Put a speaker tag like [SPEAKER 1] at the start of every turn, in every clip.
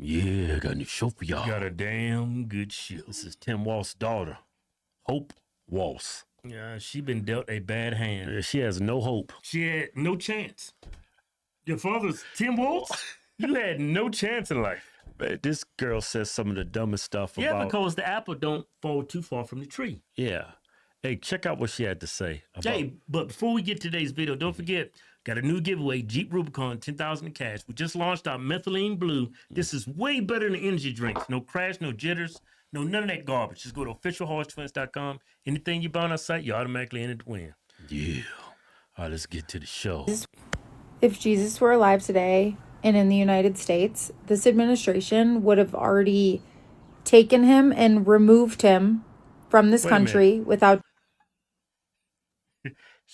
[SPEAKER 1] Yeah, I got a new show for y'all.
[SPEAKER 2] Got a damn good show.
[SPEAKER 1] This is Tim Walz's daughter, Hope Walz.
[SPEAKER 2] Yeah, she been dealt a bad hand.
[SPEAKER 1] She has no hope.
[SPEAKER 2] She had no chance. Your father's Tim Walz? You had no chance in life.
[SPEAKER 1] Man, this girl says some of the dumbest stuff
[SPEAKER 2] Yeah,
[SPEAKER 1] about...
[SPEAKER 2] because the apple don't fall too far from the tree.
[SPEAKER 1] Yeah. Hey, check out what she had to say. About...
[SPEAKER 2] Hey, but before we get to today's video, don't forget, got a new giveaway, Jeep Rubicon, 10,000 in cash. We just launched our methylene blue. This is way better than energy drinks. No crash, no jitters, no none of that garbage. Just go to officialhorsetwins.com. Anything you buy on our site, you automatically enter to win.
[SPEAKER 1] Yeah. All right, let's get to the show.
[SPEAKER 3] If Jesus were alive today and in the United States, this administration would have already taken him and removed him from this country without...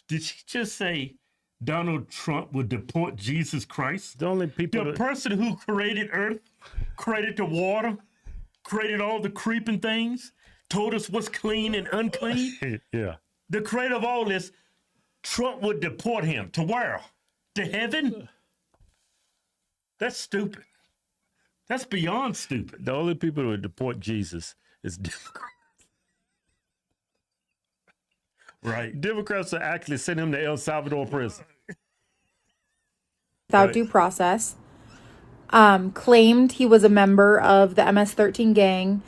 [SPEAKER 2] Did she just say Donald Trump would deport Jesus Christ?
[SPEAKER 1] The only people...
[SPEAKER 2] The person who created Earth, created the water, created all the creeping things, told us what's clean and unclean.
[SPEAKER 1] Yeah.
[SPEAKER 2] The creator of all this, Trump would deport him to where? To heaven? That's stupid. That's beyond stupid.
[SPEAKER 1] The only people who would deport Jesus is Democrats.
[SPEAKER 2] Right.
[SPEAKER 1] Democrats will actually send him to El Salvador prison.
[SPEAKER 3] Without due process. Claimed he was a member of the MS-13 gang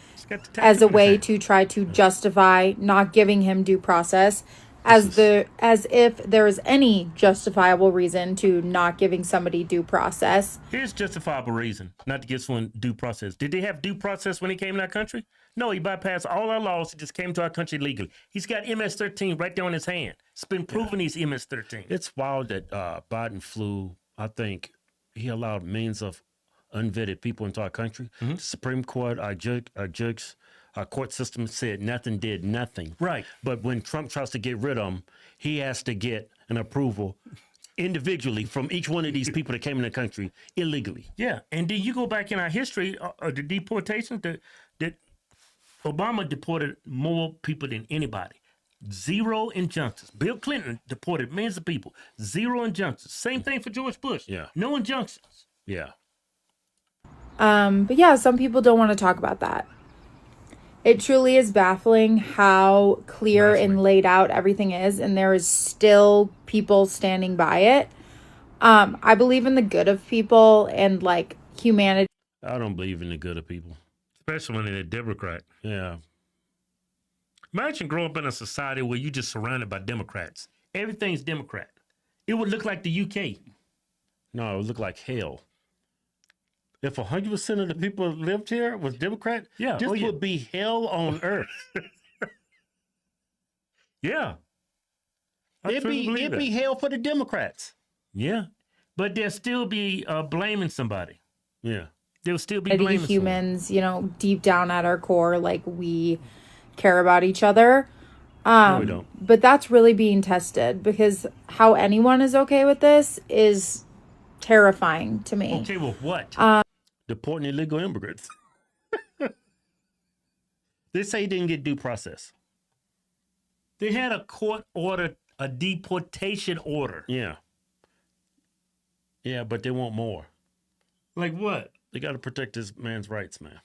[SPEAKER 3] as a way to try to justify not giving him due process, as if there is any justifiable reason to not giving somebody due process.
[SPEAKER 2] Here's justifiable reason not to give someone due process. Did they have due process when he came to our country? No, he bypassed all our laws. He just came to our country legally. He's got MS-13 right there on his hand. It's been proven he's MS-13.
[SPEAKER 1] It's wild that Biden flew, I think, he allowed millions of unvetted people into our country. The Supreme Court, our judges, our court system said nothing, did nothing.
[SPEAKER 2] Right.
[SPEAKER 1] But when Trump tries to get rid of them, he has to get an approval individually from each one of these people that came in the country illegally.
[SPEAKER 2] Yeah, and then you go back in our history, the deportation, that Obama deported more people than anybody. 0 injunctions. Bill Clinton deported millions of people. 0 injunctions. Same thing for George Bush.
[SPEAKER 1] Yeah.
[SPEAKER 2] No injunctions.
[SPEAKER 1] Yeah.
[SPEAKER 3] But yeah, some people don't want to talk about that. It truly is baffling how clear and laid out everything is, and there is still people standing by it. I believe in the good of people and like humanity.
[SPEAKER 1] I don't believe in the good of people.
[SPEAKER 2] Especially when they're a Democrat.
[SPEAKER 1] Yeah.
[SPEAKER 2] Imagine growing up in a society where you're just surrounded by Democrats. Everything's Democrat. It would look like the UK.
[SPEAKER 1] No, it would look like hell. If 100% of the people that lived here was Democrat, this would be hell on earth.
[SPEAKER 2] Yeah.
[SPEAKER 1] It'd be hell for the Democrats.
[SPEAKER 2] Yeah. But they'll still be blaming somebody.
[SPEAKER 1] Yeah.
[SPEAKER 2] They'll still be blaming
[SPEAKER 3] humans,
[SPEAKER 2] someone.
[SPEAKER 3] You know, deep down at our core, like we care about each other.
[SPEAKER 1] No, we don't.
[SPEAKER 3] But that's really being tested, because how anyone is okay with this is terrifying to me.
[SPEAKER 2] Okay, well, what?
[SPEAKER 1] Deporting illegal immigrants. They say he didn't get due process.
[SPEAKER 2] They had a court order, a deportation order.
[SPEAKER 1] Yeah. Yeah, but they want more.
[SPEAKER 2] Like what?
[SPEAKER 1] They got to protect this man's rights, man.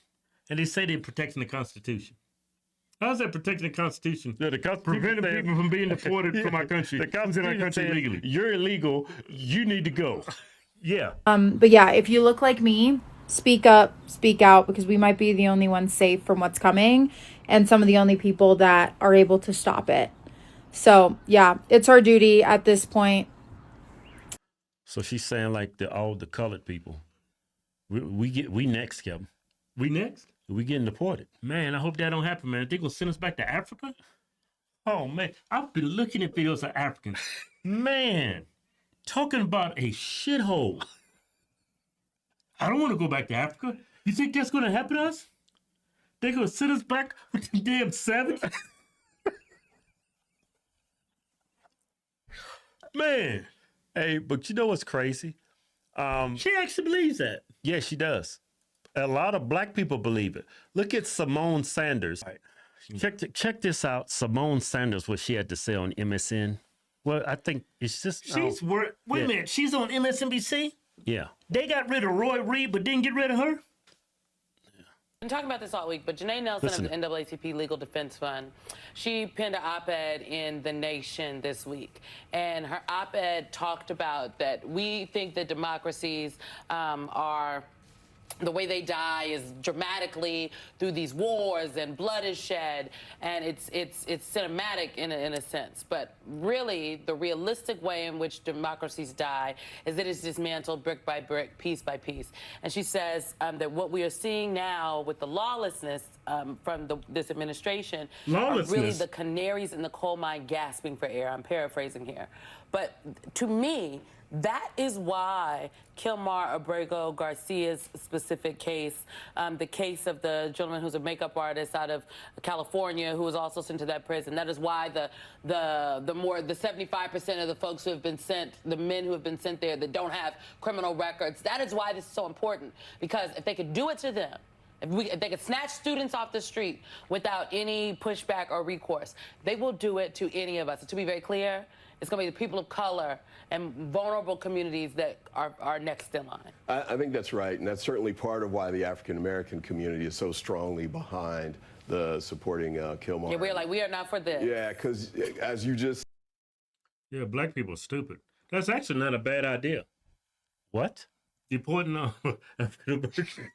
[SPEAKER 2] And they say they're protecting the Constitution. How's that protecting the Constitution?
[SPEAKER 1] Yeah, the Constitution
[SPEAKER 2] preventing people from being deported from our country.
[SPEAKER 1] The Constitution
[SPEAKER 2] in our country legally.
[SPEAKER 1] You're illegal. You need to go.
[SPEAKER 2] Yeah.
[SPEAKER 3] But yeah, if you look like me, speak up, speak out, because we might be the only ones safe from what's coming and some of the only people that are able to stop it. So yeah, it's our duty at this point.
[SPEAKER 1] So she's saying like all the colored people. We next, Kevin.
[SPEAKER 2] We next?
[SPEAKER 1] We getting deported.
[SPEAKER 2] Man, I hope that don't happen, man. They gonna send us back to Africa? Oh man, I've been looking at videos of Africans. Man, talking about a shithole. I don't want to go back to Africa. You think that's gonna happen to us? They gonna send us back with the damn savage? Man.
[SPEAKER 1] Hey, but you know what's crazy?
[SPEAKER 2] She actually believes that.
[SPEAKER 1] Yeah, she does. A lot of black people believe it. Look at Simone Sanders. Right. Check this out. Simone Sanders, what she had to say on MSN. Well, I think it's just...
[SPEAKER 2] Wait a minute. She's on MSNBC?
[SPEAKER 1] Yeah.
[SPEAKER 2] They got rid of Roy Reid, but didn't get rid of her?
[SPEAKER 4] Been talking about this all week, but Janae Nelson of the NAACP Legal Defense Fund, she penned an op-ed in The Nation this week, and her op-ed talked about that we think that democracies are the way they die is dramatically through these wars and blood is shed, and it's cinematic in a sense. But really, the realistic way in which democracies die is that it's dismantled brick by brick, piece by piece. And she says that what we are seeing now with the lawlessness from this administration are really the canaries in the coal mine gasping for air. I'm paraphrasing here. But to me, that is why Kilmar Abrego Garcia's specific case, the case of the gentleman who's a makeup artist out of California who was also sent to that prison, that is why the 75% of the folks who have been sent, the men who have been sent there that don't have criminal records, that is why this is so important. Because if they could do it to them, if they could snatch students off the street without any pushback or recourse, they will do it to any of us. And to be very clear, it's going to be the people of color and vulnerable communities that are next in line.
[SPEAKER 5] I think that's right, and that's certainly part of why the African-American community is so strongly behind the supporting Kilmar.
[SPEAKER 4] Yeah, we're like, we are not for this.
[SPEAKER 5] Yeah, because as you just...
[SPEAKER 2] Yeah, black people are stupid. That's actually not a bad idea.
[SPEAKER 1] What?
[SPEAKER 2] Deporting African-American.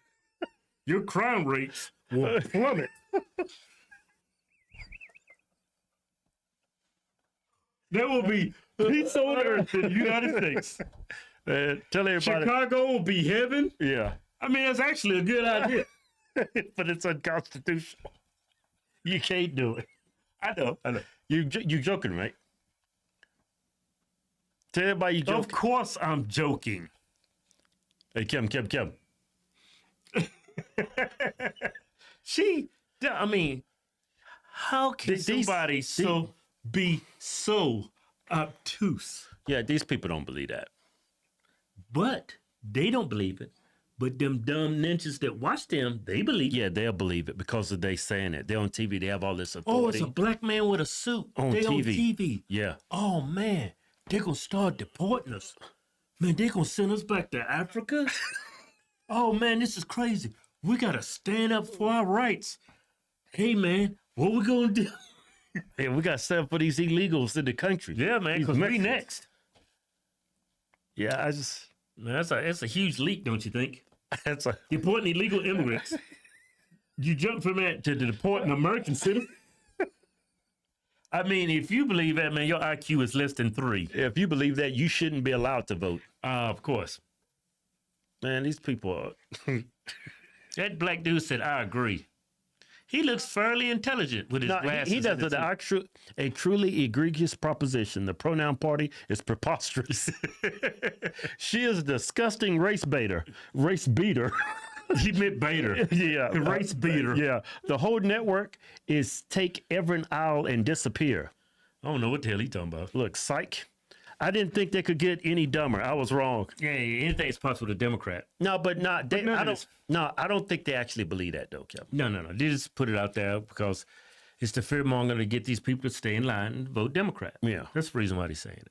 [SPEAKER 2] Your crime rates will plummet. There will be peace on earth in the United States.
[SPEAKER 1] Tell everybody.
[SPEAKER 2] Chicago will be heaven.
[SPEAKER 1] Yeah.
[SPEAKER 2] I mean, that's actually a good idea.
[SPEAKER 1] But it's unconstitutional. You can't do it.
[SPEAKER 2] I know.
[SPEAKER 1] You joking, right? Tell everybody you joking.
[SPEAKER 2] Of course I'm joking.
[SPEAKER 1] Hey, Kim.
[SPEAKER 2] I mean, how can somebody be so obtuse?
[SPEAKER 1] Yeah, these people don't believe that.
[SPEAKER 2] But they don't believe it. But them dumb ninjas that watch them, they believe it.
[SPEAKER 1] Yeah, they'll believe it because of they saying it. They're on TV. They have all this authority.
[SPEAKER 2] Oh, it's a black man with a suit.
[SPEAKER 1] On
[SPEAKER 2] they
[SPEAKER 1] TV.
[SPEAKER 2] on TV.
[SPEAKER 1] Yeah.
[SPEAKER 2] Oh, man. They're going to start deporting us. Man, they're going to send us back to Africa? Oh, man, this is crazy. We got to stand up for our rights. Hey, man, what we going to do?
[SPEAKER 1] Hey, we got to stand up for these illegals in the country.
[SPEAKER 2] Yeah, man, because we next.
[SPEAKER 1] Yeah,
[SPEAKER 2] Man, that's a huge leap, don't you think?
[SPEAKER 1] that's a...
[SPEAKER 2] Deporting illegal immigrants. You jump from that to deporting American citizens? I mean, if you believe that, man, your IQ is less than 3.
[SPEAKER 1] If you believe that, you shouldn't be allowed to vote.
[SPEAKER 2] Of course.
[SPEAKER 1] Man, these people are...
[SPEAKER 2] That black dude said, I agree. He looks fairly intelligent with his glasses.
[SPEAKER 1] He does it. A truly egregious proposition. The pronoun party is preposterous. She is a disgusting race beater.
[SPEAKER 2] He meant baiter.
[SPEAKER 1] Yeah.
[SPEAKER 2] Race beater.
[SPEAKER 1] Yeah. The whole network is take every aisle and disappear.
[SPEAKER 2] I don't know what the hell he talking about.
[SPEAKER 1] Look, psych. I didn't think they could get any dumber. I was wrong.
[SPEAKER 2] Yeah, anything's possible to Democrat.
[SPEAKER 1] No, but not. I don't think they actually believe that, though, Kevin.
[SPEAKER 2] No. They just put it out there because it's the fearmonger to get these people to stay in line and vote Democrat.
[SPEAKER 1] Yeah.
[SPEAKER 2] That's the reason why they're saying it.